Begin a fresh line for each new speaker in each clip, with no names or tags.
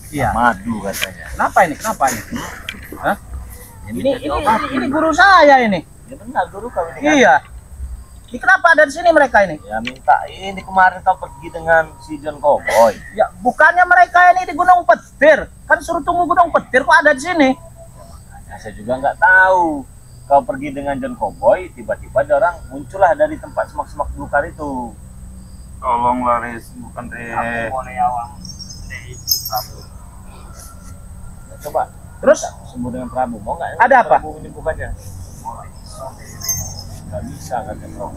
Iya.
Madu katanya.
Kenapa ini? Kenapa ini? Hah? Ini guru saya ini.
Ya benar guru kau ini kan?
Iya. Ini kenapa ada di sini mereka ini?
Ya minta ini kemarin kau pergi dengan si John Cowboy.
Ya bukannya mereka ini di Gunung Petir. Kan suruh tunggu Gunung Petir kok ada di sini.
Ya, saya juga nggak tahu. Kau pergi dengan John Cowboy, tiba-tiba ada orang muncullah dari tempat semak-semak belukar itu.
Tolong Laris, bukan deh.
Coba.
Terus
Sembuh dengan Prabu, mau nggak?
Ada apa?
Prabu menyembuhkannya. Nggak bisa katanya Bro.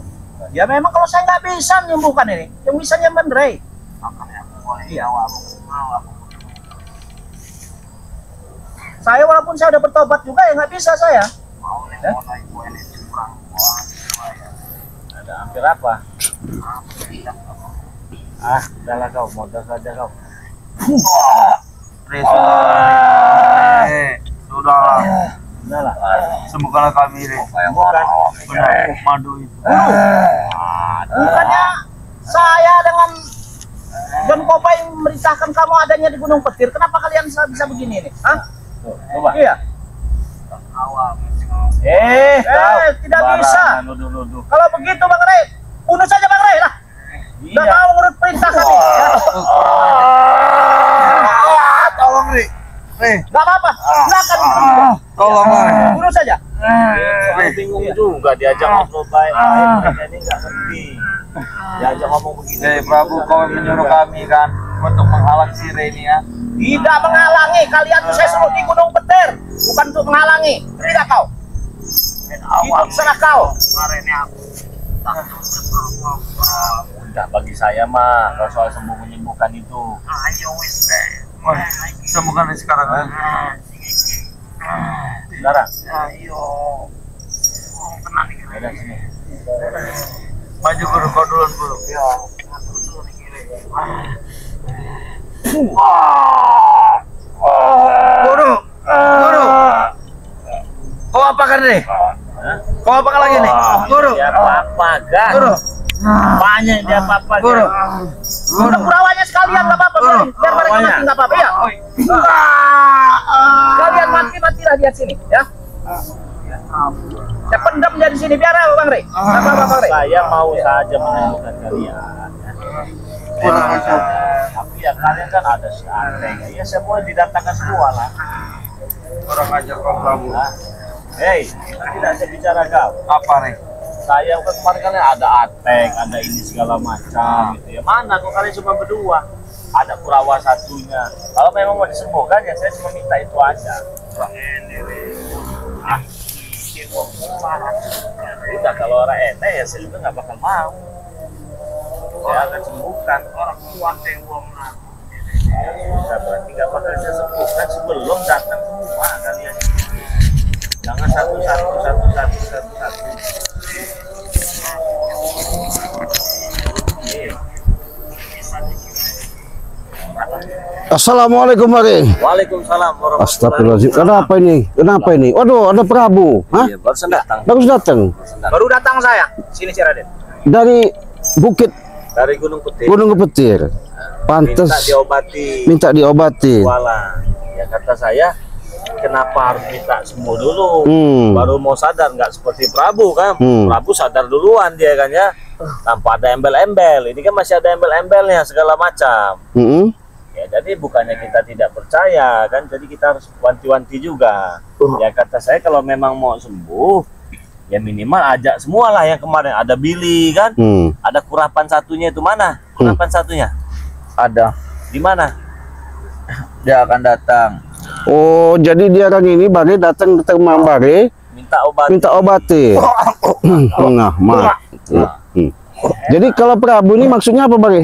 ya memang kalau saya nggak bisa menyembuhkan ini, yang bisa nyembuhin Rey. Iya. Saya walaupun saya udah bertobat juga ya nggak bisa saya. Ya?
Ada hampir apa? Ah, udahlah kau, modal saja kau.
Sudahlah,
Udahlah.
sembuhkanlah kami ini.
Bukan.
Benar, madu itu.
Bukannya saya dengan John Cowboy memerintahkan kamu adanya di Gunung Petir, kenapa kalian bisa begini nih? Hah?
Tuh, coba.
Iya. Tidak bisa.
Nuduh.
Kalau begitu Bang Rey, bunuh saja Bang Rey lah. Udah
Iya.
mau ngurut perintah kami. Ya.
Tolong nih,
Gak apa-apa, silakan.
tolong lah.
Bunuh saja.
Saya bingung juga diajak ngobrol baik. Mereka ini nggak ngerti. Diajak ngomong begini.
Prabu, kau menyuruh kami kan untuk menghalang si Reni ya.
Tidak menghalangi, kalian tuh saya suruh di Gunung Petir, bukan untuk menghalangi. Tidak kau. Itu terserah kau.
Enggak, bagi saya mah kalau soal sembuh menyembuhkan itu.
Sembuhkan sekarang.
Sekarang. Ada sini.
Maju guru, kau duluan guru. Guru, guru. Kau apakan nih? Kau apakan lagi nih? Guru.
Ya apa-apa, kan?
Guru.
Banyak dia apa-apa.
Guru.
Udah kurawanya sekalian nggak apa-apa.
Guru.
Biar mereka mati nggak apa-apa ya. Kalian matilah di sini ya. Saya pendam dari sini biar apa Bang Rey? Apa Bang Rey?
Saya mau saja menyembuhkan kalian. Tapi ya kalian kan ada si Ateng. Ya semua didatangkan semua lah.
Orang ajar kau Prabu.
Hei, tidak saya bicara kau.
Apa nih?
Saya kan kemarin kan ada Ateng, ada ini segala macam gitu ya. Mana kok kalian cuma berdua? Ada Kurawa satunya. Kalau memang mau disembuhkan ya saya cuma minta itu aja. Udah kalau orang enak ya saya juga nggak bakal mau. Saya akan sembuhkan orang tua yang buang bisa berarti nggak bakal saya sembuhkan sebelum datang semua kalian. Jangan satu-satu.
Assalamualaikum Mari.
Waalaikumsalam warahmatullahi
Astagfirullahaladzim. Kenapa ini? Kenapa ini? Waduh, ada Prabu. Hah?
Iya, barusan datang.
Bagus datang
Baru datang saya. Sini si Raden.
dari Bukit
Dari Gunung Petir.
Gunung Kepetir. Pantes
Minta diobati.
minta diobati.
Walah. Ya kata saya, kenapa harus minta sembuh dulu? Baru mau sadar, nggak seperti Prabu kan? Prabu sadar duluan dia kan ya, tanpa ada embel-embel. Ini kan masih ada embel-embelnya segala macam. Ya jadi bukannya kita tidak percaya kan, jadi kita harus wanti-wanti juga. Ya kata saya kalau memang mau sembuh, ya minimal ajak semua lah yang kemarin. Ada Billy kan, ada Kurapan satunya itu mana? Kurapan satunya
Ada.
di mana?
Dia akan datang.
Oh, jadi dia orang ini Bare datang ke rumah Bare
Minta obat.
minta obati. Nah, mati. Jadi kalau Prabu ini maksudnya apa Bare?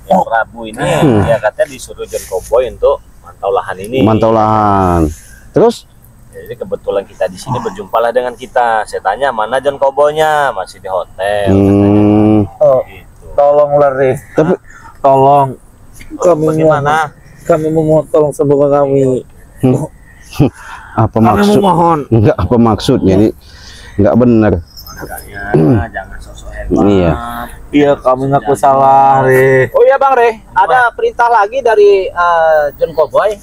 Ya, Prabu ini ya katanya disuruh John Cowboy untuk mantau lahan ini.
Mantau lahan. Terus?
Jadi kebetulan kita di sini berjumpalah dengan kita. Saya tanya mana John Cowboy-nya, masih di hotel.
Oh,
Gitu.
tolong Laris.
Tapi
Tolong.
Bagaimana?
Kami memohon tolong sembuhkan kami.
apa
Kami
maksud?
memohon.
Enggak apa maksudnya ini? Enggak benar.
Makanya jangan sosok hebat.
Iya.
Iya, kami ngaku salah, Re.
Oh iya Bang Re, ada perintah lagi dari John Cowboy.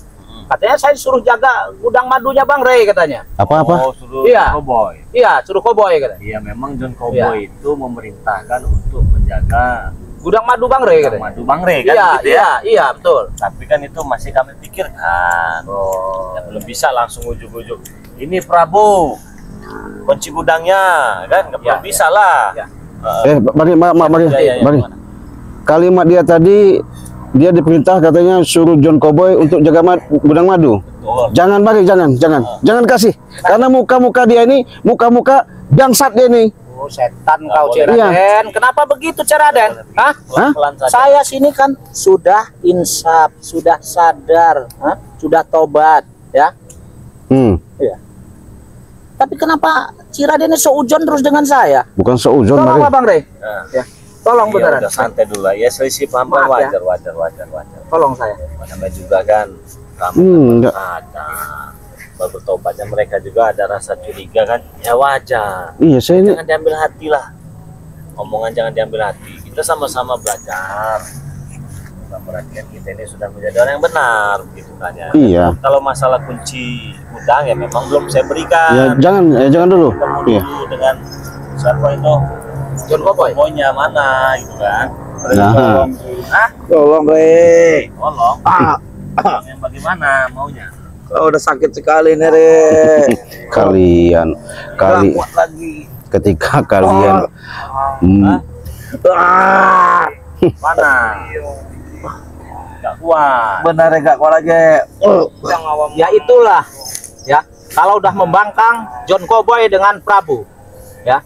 Katanya saya disuruh jaga gudang madunya Bang Re katanya.
Apa-apa?
Oh, suruh
Iya.
Cowboy.
Iya, suruh Cowboy katanya.
Iya, memang John Cowboy itu memerintahkan untuk menjaga
Gudang madu Bang Re katanya.
madu Bang Re kan
Iya,
gitu ya.
iya, betul.
Tapi kan itu masih kami pikirkan.
Oh.
Ya, belum bisa langsung ujuk-ujuk. Ini Prabu, kunci gudangnya kan nggak
Ya,
bisa lah.
ya.
Bari, Bari,
Ya,
Bari. Kalimat dia tadi, dia diperintah katanya suruh John Cowboy untuk jaga gudang madu.
Betul.
Jangan Bari, jangan kasih. Karena muka-muka dia ini, muka-muka bangsat dia nih.
Oh, setan
Nggak
kau
boleh.
Ciraden. Kenapa begitu Ciraden? Hah?
Pelan-pelan saja.
Saya sini kan sudah insaf, sudah sadar, sudah tobat, ya. Iya. Tapi kenapa Ciraden ini seujon terus dengan saya?
Bukan seuzon,
Tolong
Bari.
lah, Bang Re.
Nah,
Ya. Tolong
iya,
beneran.
udah santai dulu lah. Ya selisih paham
Maaf ya.
wajar.
Tolong saya.
Namanya juga kan kamu
Enggak.
ada baru tobatnya, mereka juga ada rasa curiga kan, ya wajar.
Iya, saya ini.
Jangan diambil hati lah, omongan jangan diambil hati. Kita sama-sama belajar, perhatian kita ini sudah menjadi orang yang benar gitu kan ya.
Iya.
Kalau masalah kunci gudang ya memang belum saya
Ya
berikan.
jangan dulu.
Ketemu
Iya.
dulu dengan siapa itu,
John Cowboy.
pokoknya mana gitu kan.
Nah.
Hah?
Tolong Re.
Tolong. Yang bagaimana maunya?
Kau udah sakit sekali nih Re.
Kalian
Nggak kuat lagi.
ketika kalian
Mana? Gak kuat.
Benar ya, gak kuat lagi.
Ya itulah, ya. Kalau udah membangkang John Cowboy dengan Prabu, ya.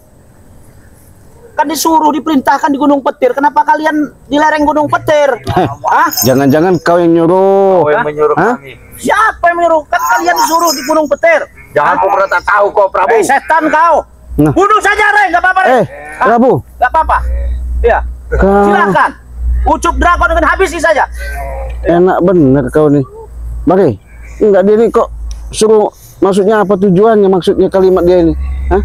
Kan disuruh diperintahkan di Gunung Petir. Kenapa kalian di lereng Gunung Petir? Hah?
jangan-jangan kau yang nyuruh.
Kau yang menyuruh
Hah?
kami.
Siapa yang menyuruh? Kan kalian disuruh di Gunung Petir.
Jangan pernah tak tahu kau Prabu.
Setan kau.
Nah.
Bunuh saja, Re. Nggak apa-apa, Re.
Prabu,
Nggak apa-apa. Ya.
kau
Silakan. Ucup dragon dengan habisi saja.
enak bener kau nih. Bari, enggak dia nih kok suruh, maksudnya apa tujuannya, maksudnya kalimat dia ini? Hah?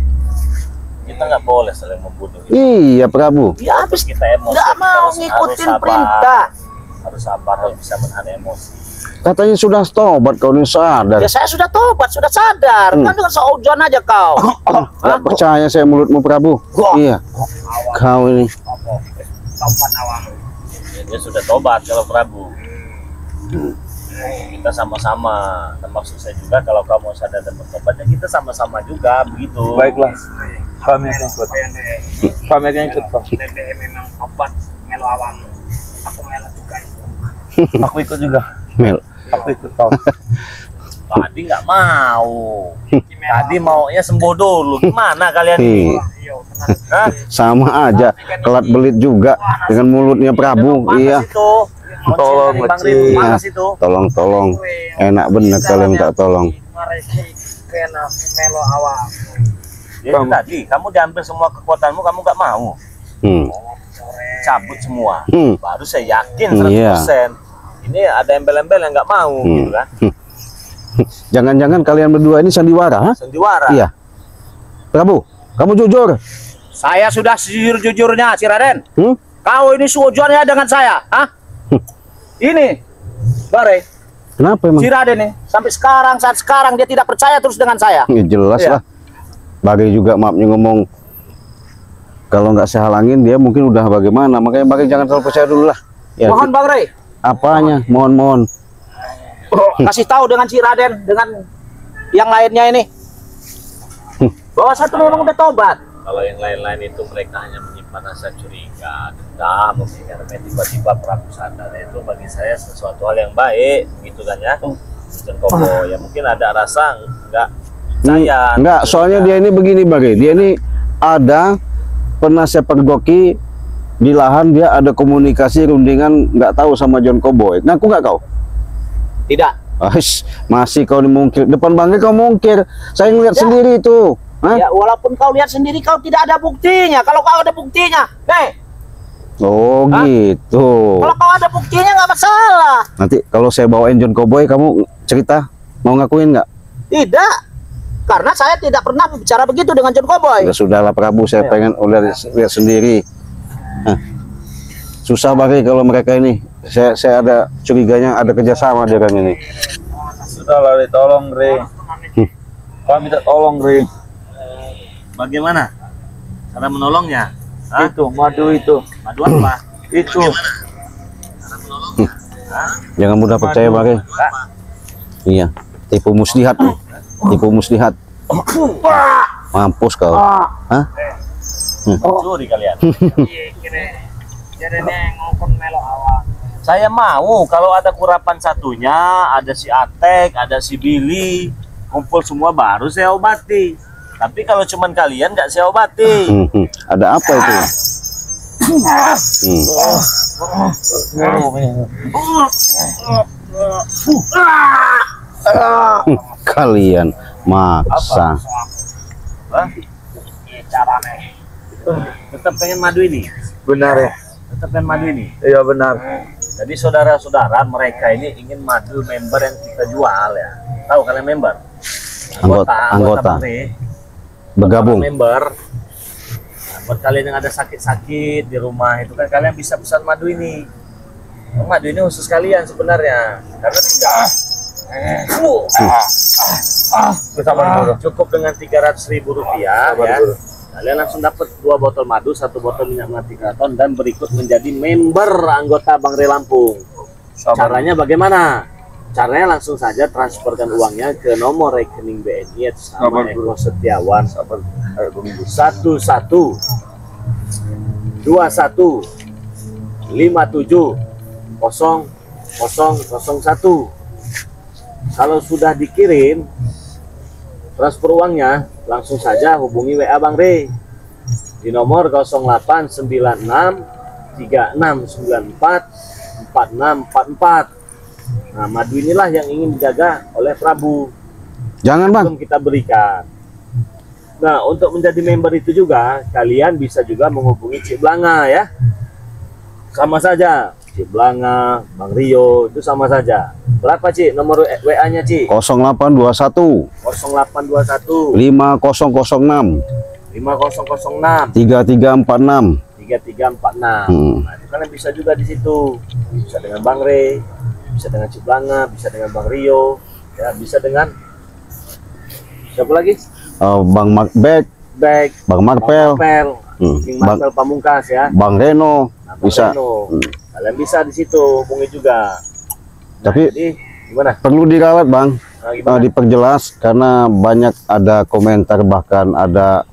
Kita nggak boleh saling membunuh.
Iya, Prabu.
Ya habis
Kita emosi.
nggak
kita
mau
harus
ngikutin
sabar.
perintah.
Harus sabar, harus bisa menahan emosi.
Katanya sudah tobat kau nih, sadar.
Ya saya sudah tobat, sudah sadar. Kan dengan seujon aja kau.
Nggak percaya saya mulutmu, Prabu. Iya. Kau ini.
Ya, dia sudah tobat kalau Prabu. Kita sama-sama. Dan maksud saya juga kalau kamu sadar dan bertobat, ya kita sama-sama juga begitu.
Baiklah. Kami akan ikut. Kami akan ikut kau. Aku ikut juga.
Mel.
Aku ikut kau.
Tadi nggak mau. Tadi maunya sembuh dulu. Gimana kalian ini? Hah?
Sama aja, kelat belit juga dengan mulutnya Prabu.
Panas
Iya.
itu.
Tolong,
Kunci dari Bang
Ci.
Rin, panas itu.
Tolong. Enak bener kalian minta tolong.
Jadi tadi kamu diambil semua kekuatanmu, kamu nggak mau. Cabut semua. Baru saya yakin 100%. Ini ada embel-embel yang nggak mau gitu kan.
Jangan-jangan kalian berdua ini sandiwara, ha?
Sandiwara.
Iya. Prabu, kamu jujur.
Saya sudah jujur-jujurnya, si Raden.
Hmm?
Kau ini seujonnya dengan saya, hah? Ini, Bare,
Kenapa emang?
si Raden nih, sampai sekarang, saat sekarang dia tidak percaya terus dengan saya.
Ya, jelas
Iya.
lah. Bagi juga maafnya ngomong, kalau nggak saya halangin dia mungkin udah bagaimana. Makanya Bagi jangan terlalu percaya dulu lah. Ya,
Mohon Bang Rey,
apanya? Mohon.
kasih tahu dengan si Raden, dengan yang lainnya ini, bahwa satu memang udah tobat.
Kalau yang lain-lain itu mereka hanya menyimpan rasa curiga, dendam, mungkin karena tiba-tiba Prabu sadar, itu bagi saya sesuatu hal yang baik, gitu kan ya. Dan Kobo ya mungkin ada rasa nggak percaya.
Enggak, soalnya dia ini begini Bagi. Dia ini ada pernah saya pergoki di lahan, dia ada komunikasi rundingan nggak tahu sama John Cowboy. Ngaku nggak kau?
Tidak.
Masih kau mungkir depan Bangke, kau mungkir. Saya ngeliat sendiri itu. Hah?
Ya, walaupun kau lihat sendiri, kau tidak ada buktinya. Kalau kau ada buktinya, nih,
Oh
Hah?
gitu.
kalau kau ada buktinya nggak masalah.
Nanti kalau saya bawain John Cowboy, kamu cerita mau ngakuin nggak?
Tidak, karena saya tidak pernah bicara begitu dengan John Cowboy.
Ya sudahlah Prabu, saya pengen lihat sendiri. Hah. Susah banget kalau mereka ini. Saya ada curiganya ada kerjasama dia kan ini.
Sudah lah, Re, tolong Re. Kami minta tolong Re.
Bagaimana cara menolongnya? Hah?
Itu madu itu.
Madu apa?
Itu.
Jangan mudah percaya Bang. Iya, tipu muslihat nih. Tipu muslihat. Mampus kau. Hah?
Curi kalian. Saya mau kalau ada kurapan satunya, ada si Atek, ada si Billy, kumpul semua baru saya obati. Tapi kalau cuman kalian nggak saya obati.
Ada apa itu? Kalian maksa.
Hah? Tetap pengen madu ini.
Benar ya.
Tetap pengen madu ini.
Iya benar.
Jadi saudara-saudara mereka ini ingin madu member yang kita jual ya. Tahu kalian member?
Anggota.
Bang Rey.
Bergabung.
Member. Nah, buat kalian yang ada sakit-sakit di rumah itu kan kalian bisa pesan madu ini. Madu ini khusus kalian sebenarnya. Karena tidak. Cukup dengan 300.000 rupiah ya. Kalian langsung dapat 2 botol madu, 1 botol minyak melati keraton dan berikut menjadi member anggota Bang Rey Lampung. Caranya bagaimana? Caranya langsung saja transferkan uangnya ke nomor rekening BNI atas nama Eko Setiawan 11 21 57 0001. Kalau sudah dikirim transfer uangnya, langsung saja hubungi WA Bang Rey di nomor 0896 3694 4644. Nah, madu inilah yang ingin dijaga oleh Prabu.
Jangan Bang.
Belum kita berikan. Nah, untuk menjadi member itu juga kalian bisa juga menghubungi Cik Blanga ya. Sama saja, Cik Blanga, Bang Rio itu sama saja. Berapa Cik nomor WA-nya Cik?
0821
0821
5006
5006
3346.
3346. Nah, itu kalian bisa juga di situ. Bisa dengan Bang Rey, bisa dengan Cik Blanga, bisa dengan Bang Rio, ya bisa dengan siapa lagi?
Bang Macbeth, Bang Marpel,
King Marpel Pamungkas ya.
Bang Reno,
Nah, Bang
bisa.
Reno. Kalian bisa di situ hubungi juga. Nah,
Tapi
jadi gimana?
perlu dirawat Bang.
Nah, gimana?
Diperjelas karena banyak ada komentar, bahkan ada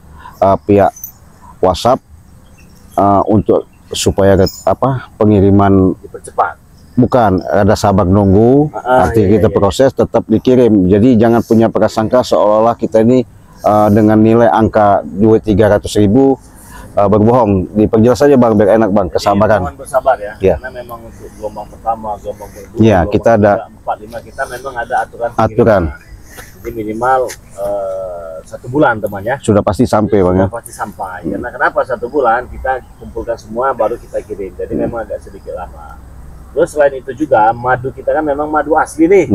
pihak WhatsApp untuk supaya pengiriman
Dipercepat.
bukan ada sabar nunggu, nanti
iya,
kita
iya.
proses tetap dikirim. Jadi jangan punya prasangka seolah-olah kita ini dengan nilai angka 200-300 ribu berbohong. Diperjelas saja Bang, biar enak Bang, kesabaran.
Mohon bersabar ya.
Ya.
Karena memang untuk gelombang pertama, gelombang kedua,
Ya,
gelombang
kita ada
3, 4, 5 kita memang ada aturan.
aturan.
Jadi minimal 1 bulan teman ya.
Sudah pasti sampai Bang ya.
Sudah pasti sampai. Karena kenapa 1 bulan kita kumpulkan semua baru kita kirim. Jadi memang agak sedikit lama. Terus selain itu juga madu kita kan memang madu asli nih.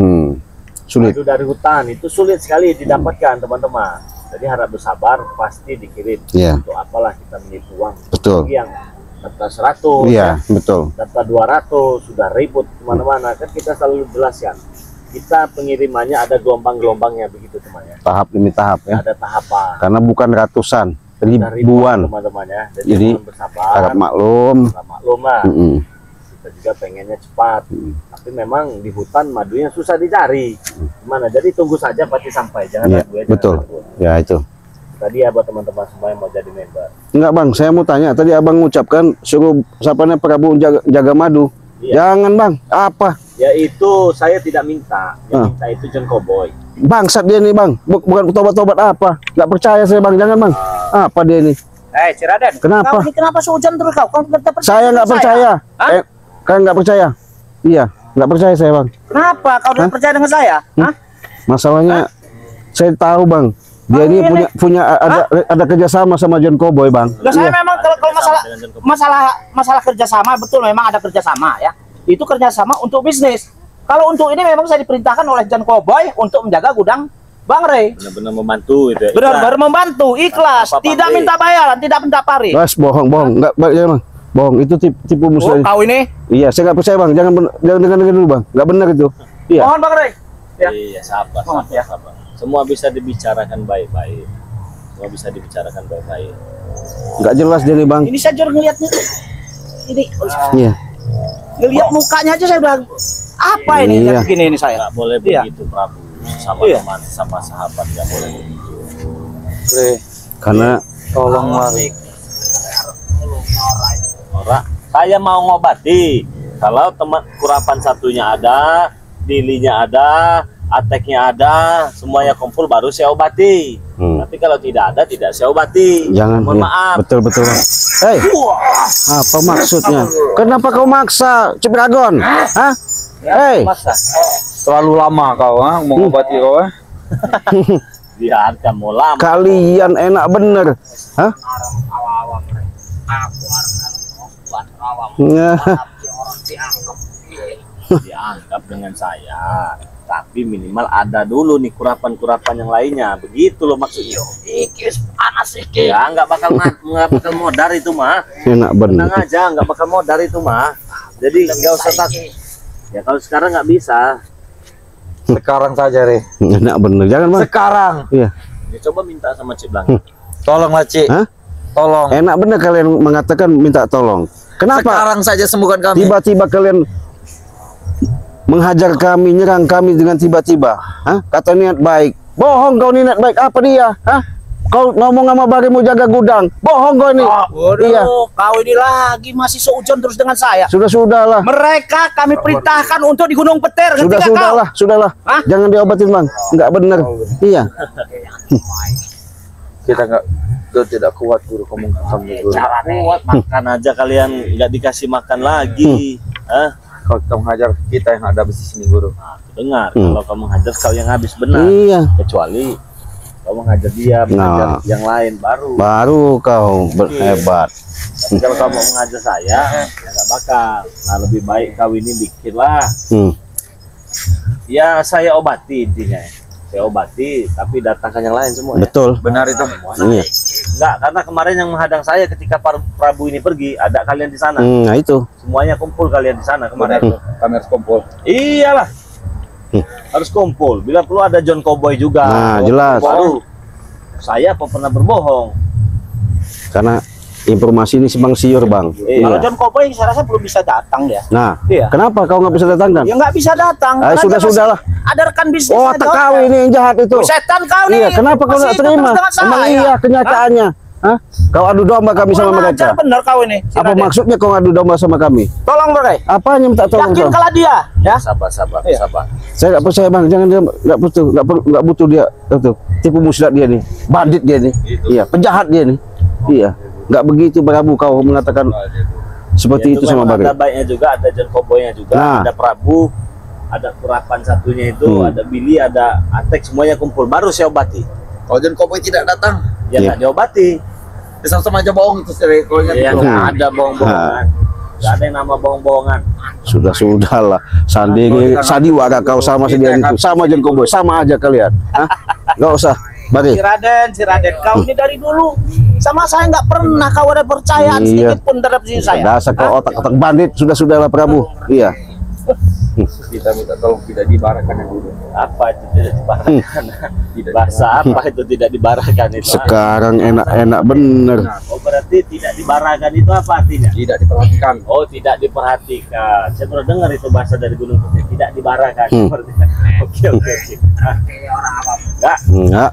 Sulit.
Madu dari hutan itu sulit sekali didapatkan teman-teman. Jadi harap bersabar, pasti dikirim.
Iya.
Untuk apalah kita menipu uang.
Betul.
Yang data 100,
Iya, betul.
data 200 sudah ribut kemana-mana. Kan kita selalu jelaskan. Kita pengirimannya ada gelombang-gelombangnya begitu teman ya.
Tahap demi tahap ya.
Ada tahapan.
Karena bukan ratusan,
Ada
ribuan.
teman-teman ya.
Jadi,
mohon bersabar.
Harap maklum.
Harap maklum lah. Kita juga pengennya cepat. Tapi memang di hutan madunya susah dicari. Gimana? Jadi tunggu saja pasti sampai. Jangan
Iya,
ragu ya.
betul.
Jangan ragu.
Ya itu.
Tadi ya buat teman-teman semua yang mau jadi member.
Enggak Bang, saya mau tanya. Tadi Abang ucapkan suruh siapanya Prabu jaga madu.
Iya.
Jangan Bang, apa?
Ya itu saya tidak minta. Yang minta itu John Cowboy.
Bangsat dia nih Bang, bukan tobat-tobat apa? Nggak percaya saya Bang, jangan Bang. Apa dia nih?
Ciraden.
Kenapa?
Kau ini kenapa sehujan terus kau? Kau tidak percaya
Saya
dengan
nggak percaya.
Hah?
Kan nggak percaya? Iya, nggak percaya saya Bang.
Kenapa kau tidak percaya dengan saya? Hah?
Masalahnya saya tahu Bang, dia ini ada kerjasama sama John Cowboy Bang.
Loh, saya
Iya.
memang kalau masalah kerjasama betul memang ada kerjasama ya. Itu kerjasama untuk bisnis. Kalau untuk ini memang saya diperintahkan oleh John Cowboy untuk menjaga gudang Bang Rey.
Benar-benar membantu itu.
Benar-benar membantu, ikhlas,
Apa, Bang
tidak
Rey?
minta bayaran, tidak minta pari.
Guys, bohong, nggak jangan Bang. Bohong, itu tipu
Oh,
musnah.
kau ini?
Iya, saya nggak percaya bang. Jangan dengar dulu bang. Nggak benar itu. Iya.
Mohon Bang Rey. Ya.
Iya, sabar,
Oh,
sabar,
ya.
sabar. Semua bisa dibicarakan baik-baik. Semua bisa dibicarakan baik-baik.
Nggak jelas dia nih bang.
Ini saya jujur ngeliatnya. Ini
Iya.
ngeliat mukanya aja saya bilang apa ini
Iya.
lihat begini ini saya.
Nggak boleh
Iya.
begitu, Prabu. Sama
Iya.
teman, sama sahabat nggak boleh begitu.
Re,
Karena
tolong mari.
Orang, saya mau ngobati. Kalau teman kurapan satunya ada, dilinya ada, ateknya ada, semuanya kumpul baru saya obati. Tapi kalau tidak ada, tidak saya obati.
jangan.
Mohon
Iya.
maaf.
Betul betul bang. Hei, apa maksudnya? Kenapa kau maksa, Cipragon? Hah? Hei,
Masa
Terlalu lama kau mau ngobati kau
biarkan mau lama.
kalian enak bener. Hah? Nah,
Dianggap dengan saya, tapi minimal ada dulu nih kurapan-kurapan yang lainnya. Begitu loh maksudnya. Ya nggak bakal modar itu mah.
enak bener.
Tenang aja, nggak bakal modar itu mah. Jadi nggak usah takut. Ya kalau sekarang nggak bisa,
Sekarang saja, Re.
Enak bener. Jangan bang.
Sekarang.
Iya.
ya coba minta sama Cik Blang.
Tolonglah, Cik.
Hah?
Tolong.
Enak bener kalian mengatakan minta tolong. Kenapa?
Sekarang saja sembuhkan kami.
Tiba-tiba kalian menghajar kami, nyerang kami dengan tiba-tiba. Hah? Kata niat baik. Bohong kau niat baik. Apa dia? Hah? Kau ngomong sama Bari mau jaga gudang. Bohong kau ini.
Waduh,
Iya.
kau ini lagi masih seujon terus dengan saya.
Sudahlah.
Mereka kami perintahkan untuk di Gunung Petir. Ngerti nggak kau?
Sudahlah.
Hah?
Jangan diobatin bang. Nggak bener. Iya.
Kita tidak kuat guru ngomong kami guru.
Kuat makan aja kalian nggak dikasih makan lagi. Hah?
Kau menghajar kita yang ada di sini guru.
Nah, dengar, kalau kamu hajar kau yang habis benar.
Iya.
Kecuali kamu ngajar dia, mengajar yang lain baru.
Baru kau hebat.
Tapi kalau kamu mengajar saya, ya nggak bakal. Nah lebih baik kau ini bikinlah. Ya saya obati intinya. Saya obati, tapi datangkan yang lain semua.
Betul.
Benar itu.
Iya.
Enggak, karena kemarin yang menghadang saya ketika Prabu ini pergi, ada kalian di sana.
Nah itu.
Semuanya kumpul kalian di sana kemarin.
Kami harus kumpul.
Iyalah. Harus kumpul. Bila perlu ada John Cowboy juga.
Nah, jelas.
Baru saya apa pernah berbohong?
Karena informasi ini simpang siur bang.
Kalau
Iya.
John Cowboy saya rasa belum bisa datang ya.
Nah,
Iya.
kenapa kau nggak bisa datang dan?
Ya nggak bisa datang.
Ah,
Karena dia
sudahlah.
masih Ada rekan bisnis.
Oh, otak kau ini yang jahat itu.
Setan kau nih.
Iya, kenapa kau
Masih
nggak
ikut
terima?
terus dengan
Emang
saya.
iya kenyataannya. Hah? Kau adu domba kami sama
Kurang
mereka.
ajar bener kau ini. si
Apa
Raden.
maksudnya kau adu domba sama kami?
Tolong Bray.
Apanya minta tolong
Yakin
kau?
kalau dia, ya.
Sabar.
Iya.
Saya nggak percaya bang. Jangan dia nggak butuh dia itu. Tipu muslihat dia nih, bandit dia nih. Iya, penjahat dia nih. Iya, nggak begitu Prabu kau mengatakan seperti itu sama
memang
Bari.
ada baiknya juga, ada John Cowboy-nya juga,
Nah.
ada Prabu, ada kurapan satunya itu, ada Billy, ada Atek, semuanya kumpul. Baru saya obati.
Kalau John Cowboy tidak datang,
Ya
Iya.
nggak diobati.
sama aja bohong itu sih. Kalau ingat
Ya
itu.
nggak ada bohong-bohongan. Nggak ada yang nama bohong-bohongan.
Sudahlah. Sandiwara kau sama si dia itu, sama John Cowboy, sama aja kalian. Hah? Nggak usah, Bari.
Si Raden, kau ini dari dulu sama saya nggak pernah kau ada percayaan
Iya.
sedikit pun terhadap diri saya.
Dasar kau otak-otak bandit. Sudahlah Prabu. Iya.
Kita minta tolong tidak dibarahkan yang dulu.
Apa itu tidak dibarahkan? Bahasa apa itu tidak dibarahkan itu?
Sekarang enak bener.
Oh berarti tidak dibarahkan itu apa artinya?
Tidak diperhatikan.
Oh tidak diperhatikan. Saya pernah dengar itu bahasa dari Gunung Putih. Tidak dibarahkan. Oke.
Enggak.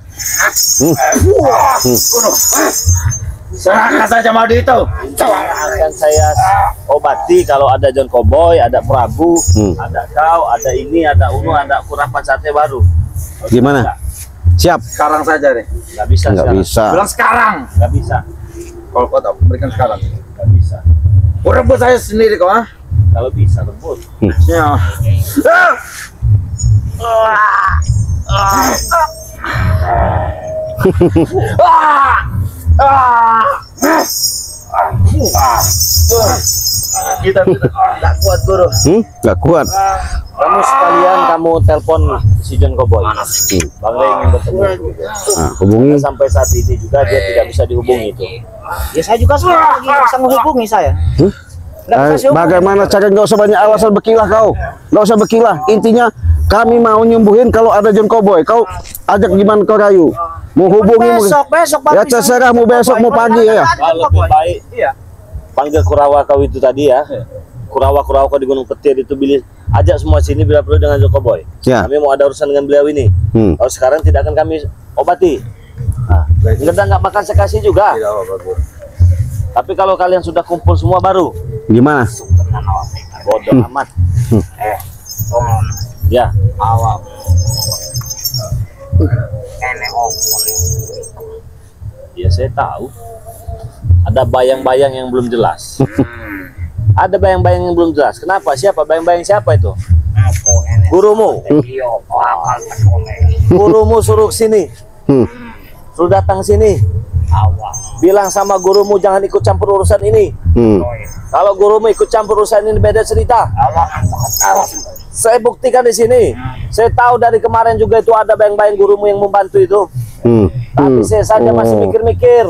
Serahkan saja mau itu.
Akan saya obati kalau ada John Cowboy, ada Prabu, ada kau, ada ini, ada Unu, ada kurapan sate baru.
Gimana? Siap.
Sekarang saja deh.
Nggak bisa.
Nggak
sekarang.
bisa.
Bilang sekarang.
Nggak bisa.
Kalau kau tak berikan sekarang.
Nggak bisa.
Kau rebut saya sendiri kau ah.
Kalau bisa rebut.
Ya. Kita tidak kuat guru.
Nggak kuat.
Kamu sekalian kamu telepon si John Cowboy. Bang Rey ingin bertemu.
Nah, hubungi.
Sampai saat ini juga dia tidak bisa dihubungi itu.
Ya saya juga sekarang lagi bisa menghubungi saya. Nggak bisa dihubungi.
Bagaimana cara, nggak usah banyak alasan berkilah kau, nggak usah berkilah. Intinya kami mau nyembuhin kalau ada John Cowboy. Kau ajak gimana kau rayu? Mau hubungi
Besok
ya terserah, mau besok mau pagi ya.
Lebih baik panggil Kurawa kau itu tadi ya. Kurawa kau di Gunung Petir itu ajak semua sini bila perlu dengan John Cowboy.
Ya.
Kami mau ada urusan dengan beliau ini. Kalau sekarang tidak akan kami obati. Nah, kita nggak makan sekasih juga. Tapi kalau kalian sudah kumpul semua baru.
Gimana?
Bodoh amat. Ya.
Awal.
Ya saya tahu. Ada bayang-bayang yang belum jelas. Ada bayang-bayang yang belum jelas. Kenapa? Siapa? Bayang-bayang siapa itu? Gurumu. Gurumu suruh sini. Suruh datang sini. Bilang sama gurumu jangan ikut campur urusan ini. Kalau gurumu ikut campur urusan ini beda cerita. Saya buktikan di sini. Saya tahu dari kemarin juga itu ada bayang-bayang gurumu yang membantu itu. Tapi saya saja masih mikir-mikir.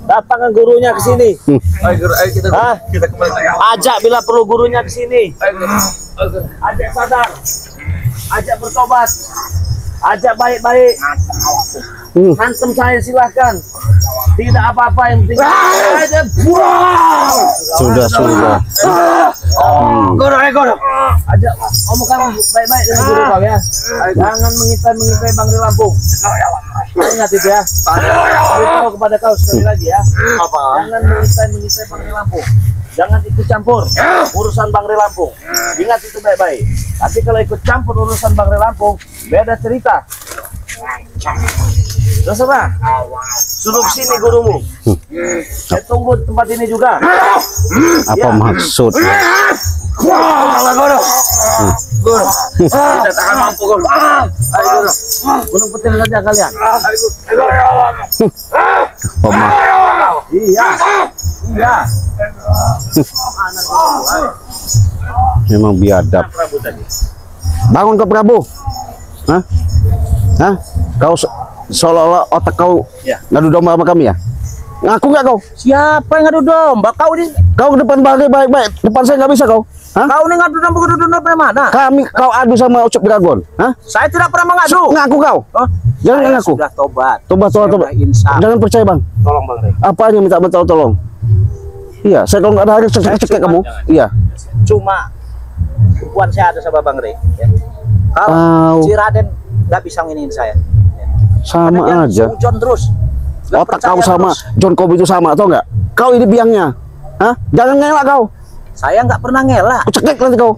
Datangkan gurunya ke sini.
Kita kembali.
Ajak bila perlu gurunya ke sini. Ajak sadar. Ajak bertobat. Ajak baik-baik. Hantem saya silahkan. Tidak apa-apa yang penting.
Sudah.
Guru. Ajak ngomong kamu baik-baik dengan guru kau ya. Jangan mengintai Bang Rey Lampung. Ingat itu ya. Beritahu kepada kau sekali lagi ya. Jangan mengintai Bang Rey Lampung. Jangan ikut campur urusan Bang Rey Lampung. Ingat itu baik-baik. Tapi kalau ikut campur urusan Bang Rey Lampung, beda cerita. Terserah. Suruh sini gurumu. Saya tunggu tempat ini juga.
Apa maksudnya?
Guru. Kita tak mampu guru. Ayo guru.
Gunung Petir saja kalian. Iya.
Memang biadab.
Prabu tadi.
Bangun ke Prabu. Hah? Kau seolah-olah otak kau ngadu domba sama kami ya? Ngaku nggak kau?
Siapa yang ngadu domba? Kau ini.
Kau ke depan Bang Rey baik-baik. Depan saya nggak bisa kau. Hah?
Kau ini ngadu domba dari mana?
Kau adu sama Ucup Dragon. Hah?
Saya tidak pernah mengadu.
Ngaku kau.
Oh,
Jangan
saya
ngaku.
sudah tobat.
Tobat.
Saya sudah insaf.
Jangan percaya Bang.
Tolong Bang Rey.
Apanya minta tolong? Iya, saya kalau nggak ada hari cekek kamu. Iya.
Cuma hubungan saya ada sama Bang Rey. Ya. Kalau si Raden nggak bisa nginin saya. Ya.
Sama aja.
Sujon terus. Nggak
Otak
percaya
kau sama
terus.
John Cowboy itu sama, atau enggak? Kau ini biangnya. Hah? Jangan ngelak kau.
Saya nggak pernah ngelak.
Aku cekek nanti kau.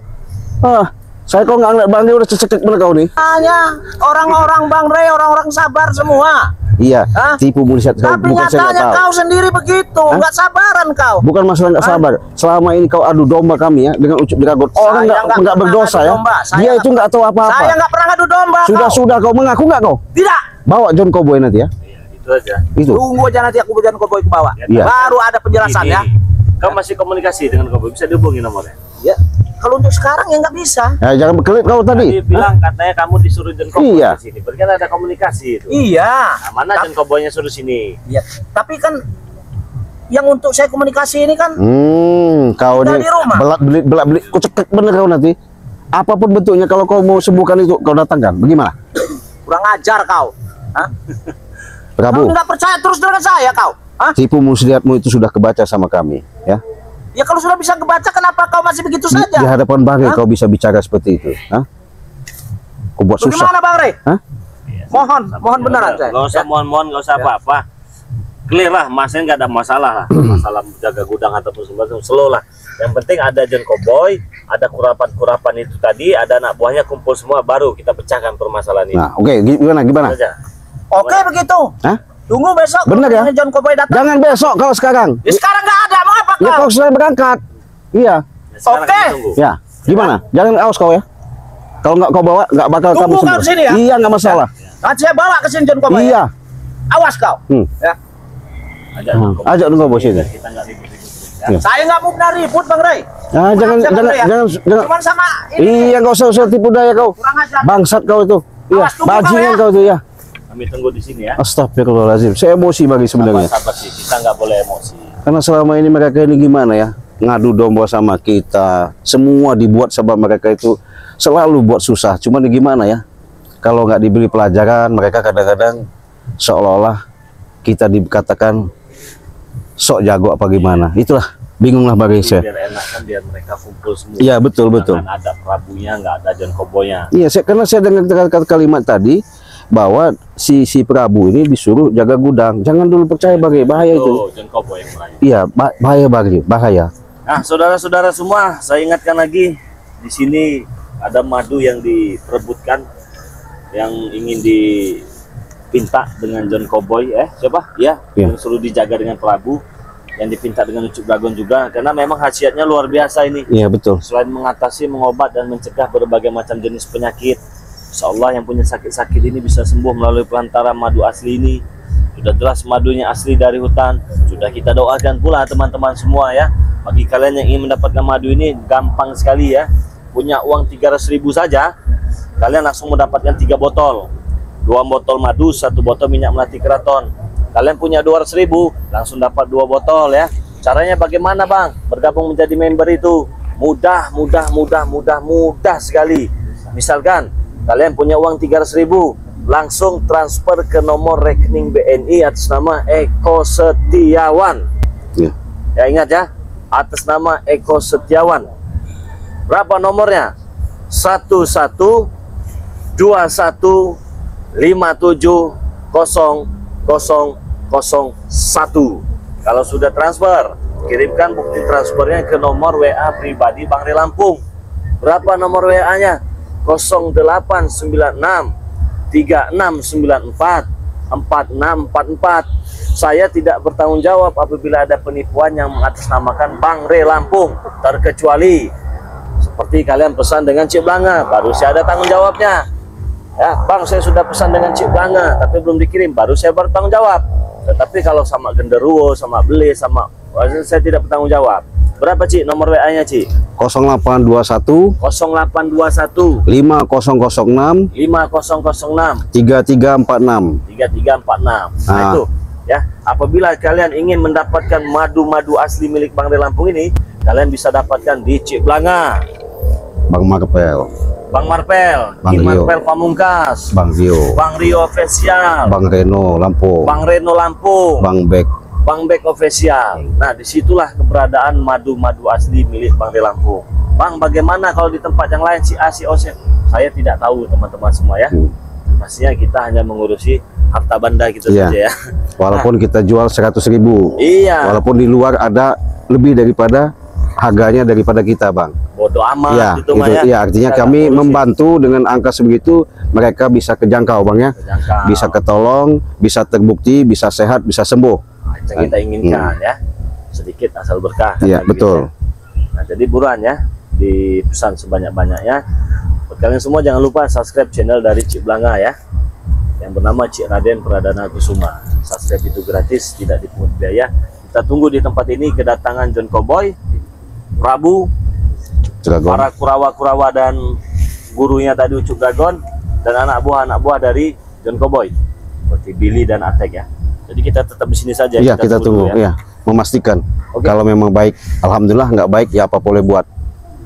Saya kalau nggak ngeliat Bang Rey udah cekek bener kau nih.
Hanya orang-orang Bang Rey, orang-orang sabar semua.
Iya, tipu mulihat kau.
Tapi
Bukan saya nggak
nyatanya
tahu.
kau sendiri begitu, nggak sabaran kau.
Bukan masalah nggak sabar. Selama ini kau adu domba kami ya dengan Ucup Dragon. Orang
Saya
nggak
pernah
berdosa
ngadu
ya.
domba. Saya
Dia itu nggak tahu apa-apa.
Saya nggak pernah ngadu domba.
Sudah kau mengaku nggak kau?
Tidak.
Bawa John Cowboy nanti ya.
Itu aja.
Itu.
Tunggu aja nanti aku berikan Cowboy ke bawah.
Iya.
Baru ada penjelasan ya.
Kau masih komunikasi dengan Cowboy, bisa dihubungi nomornya.
Ya. Kalau untuk sekarang ya nggak bisa.
Ya, jangan berkelit kau tadi.
Tadi bilang katanya kamu disuruh John Cowboy
Iya.
ke sini. Berarti kan ada komunikasi itu.
Iya.
Nah, mana John Cowboy-nya suruh sini?
Iya. Tapi kan yang untuk saya komunikasi ini kan
Kau
Udah
ini
di rumah.
belak-belit, kau cekek bener kau nanti. Apapun bentuknya, kalau kau mau sembuhkan itu, kau datangkan. Bagaimana?
kurang ajar kau. Hah?
Prabu,
Kau nggak percaya terus dengan saya kau? Hah?
tipu muslihatmu itu sudah kebaca sama kami, ya.
Ya kalau sudah bisa kebaca, kenapa kau masih begitu
Di
saja?
hadapan Bang Rey
Hah?
kau bisa bicara seperti itu, Hah? Kau buat susah.
Bagaimana Bang Rey?
Hah?
Mohon beneran saya.
Nggak usah mohon-mohon, nggak usah apa-apa. Clear lah, masnya nggak ada masalah lah. Masalah jaga gudang ataupun semacam slow lah. Yang penting ada John Cowboy, ada kurapan-kurapan itu tadi, ada anak buahnya kumpul semua, baru kita pecahkan permasalahan ini.
Nah, oke, gimana?
Saja.
Oke begitu.
Hah?
Tunggu besok.
Bener ya?
kalau John Cowboy datang.
Jangan besok, kalau sekarang.
Ya, sekarang nggak ada. Mau apa
Ya
kau?
kau sudah berangkat. Iya.
Ya, sekarang
Oke.
kita tunggu.
Ya, gimana? Jangan awas kau ya. Kalau nggak kau bawa, nggak bakal
Tunggu
kamu
kau
sembuh.
sini ya?
Iya, nggak masalah.
Nanti saya bawa ke sini John Cowboy.
Iya.
Awas kau. Ya.
Ajak dulu bos ini.
Kita nggak ribut-ribut.
Ya.
Saya nggak mau benar ribut Bang Ray.
Ah, jangan
Maaf,
jangan
ya.
jangan.
Cuman sama ini
Iya, nggak usah tipu daya kau.
kurang ajar.
Bangsat kau itu. Iya,
Awas, tunggu
bajingan
kau
kau itu ya.
Kami tunggu di sini ya.
Astagfirullahaladzim. Saya emosi bagi sebenarnya.
Sabar sih, kita nggak boleh emosi.
Karena selama ini mereka ini gimana ya? Ngadu domba sama kita. Semua dibuat sama mereka itu selalu buat susah. Cuman gimana ya? Kalau nggak diberi pelajaran, mereka kadang-kadang seolah-olah kita dikatakan sok jago apa gimana. Itulah, bingunglah bagi saya.
Biar enak kan, biar mereka kumpul semua.
Iya, betul, betul.
Jangan ada Prabunya, nggak ada John Koboynya.
Iya, karena saya dengar kalimat tadi bahwa si Prabu ini disuruh jaga gudang. Jangan dulu percaya bagi bahaya itu.
Tuh, John Koboy yang merayu.
Iya, bahaya bagi bahaya.
Nah, saudara-saudara semua, saya ingatkan lagi, di sini ada madu yang diperebutkan, yang ingin dipinta dengan John Koboy, siapa? Ya,
Ya.
yang suruh dijaga dengan Prabu, yang dipinta dengan Ucup Dragon juga, karena memang khasiatnya luar biasa ini.
Iya, betul.
Selain mengatasi, mengobat, dan mencegah berbagai macam jenis penyakit, insya Allah yang punya sakit-sakit ini bisa sembuh melalui perantara madu asli ini. Sudah jelas madunya asli dari hutan, sudah kita doakan pula teman-teman semua ya. Bagi kalian yang ingin mendapatkan madu ini gampang sekali ya. Punya uang 300.000 saja, kalian langsung mendapatkan 3 botol. 2 botol madu, 1 botol minyak melati keraton. Kalian punya 200.000, langsung dapat 2 botol ya. Caranya bagaimana Bang? Bergabung menjadi member itu mudah sekali. Misalkan kalian punya uang 300.000, langsung transfer ke nomor rekening BNI atas nama Eko Setiawan.
Ya.
Ya ingat ya, atas nama Eko Setiawan. Berapa nomornya? 1121570001. Kalau sudah transfer, kirimkan bukti transfernya ke nomor WA pribadi Bang Ray Lampung. Berapa nomor WA-nya? 0896 3694 4644. Saya tidak bertanggung jawab apabila ada penipuan yang mengatasnamakan Bang Ray Lampung, terkecuali seperti kalian pesan dengan Cik Blanga, baru saya ada tanggung jawabnya. Ya, Bang, saya sudah pesan dengan Cik Blanga tapi belum dikirim, baru saya bertanggung jawab. Tetapi kalau sama genderuwo, sama beli, sama saya tidak bertanggung jawab. Berapa Cik nomor WA-nya Cik?
0821
0821
5006
5006
3346.
3346. Nah itu ya, apabila kalian ingin mendapatkan madu-madu asli milik Bang Ray Lampung ini, kalian bisa dapatkan di Cik Blanga,
Bang Marpel,
Bang Marpel,
Bang
Ki
Rio,
Marpel Pamungkas,
Bang Rio,
Bang Rio Official,
Bang Reno Lampung,
Bang Reno Lampung,
Bang Bek.
Bang Bek Official. Nah, disitulah keberadaan madu-madu asli milik Bang Ray Lampung. Bang, bagaimana kalau di tempat yang lain si A, si O, si... Saya tidak tahu teman-teman semua ya. Pastinya kita hanya mengurusi harta benda gitu
Iya.
saja ya.
Walaupun kita jual 100.000,
Iya.
walaupun di luar ada lebih daripada harganya daripada kita, Bang.
Bodoh amat
Ya,
gitu mah ya.
iya, artinya
Kita
kami
nggak ngurusin.
membantu dengan angka sebegitu, mereka bisa kejangkau, Bang ya.
Kejangkau.
Bisa ketolong, bisa terbukti, bisa sehat, bisa sembuh.
Nah, itu yang kita inginkan ya. Sedikit asal berkah.
Iya,
kata
betul.
gitu ya. Nah, jadi buruan ya, dipesan sebanyak-banyaknya. Buat kalian semua jangan lupa subscribe channel dari Cik Blanga ya, yang bernama Cik Raden Pradana Kusuma. Subscribe itu gratis, tidak dipungut biaya. Kita tunggu di tempat ini kedatangan John Koboy, Prabu,
Dragon.
para kurawa-kurawa dan gurunya tadi Ucup Dragon, dan anak buah dari John Koboy seperti Billy dan Atek ya. Jadi kita tetap di sini saja.
Iya, kita tunggu
dulu
ya, memastikan.
Oke.
Kalau memang baik, alhamdulillah. Nggak baik, ya apa boleh buat.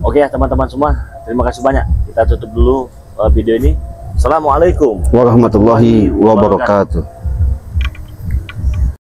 Oke ya teman-teman semua, terima kasih banyak. Kita tutup dulu video ini. Assalamualaikum
Warahmatullahi wabarakatuh.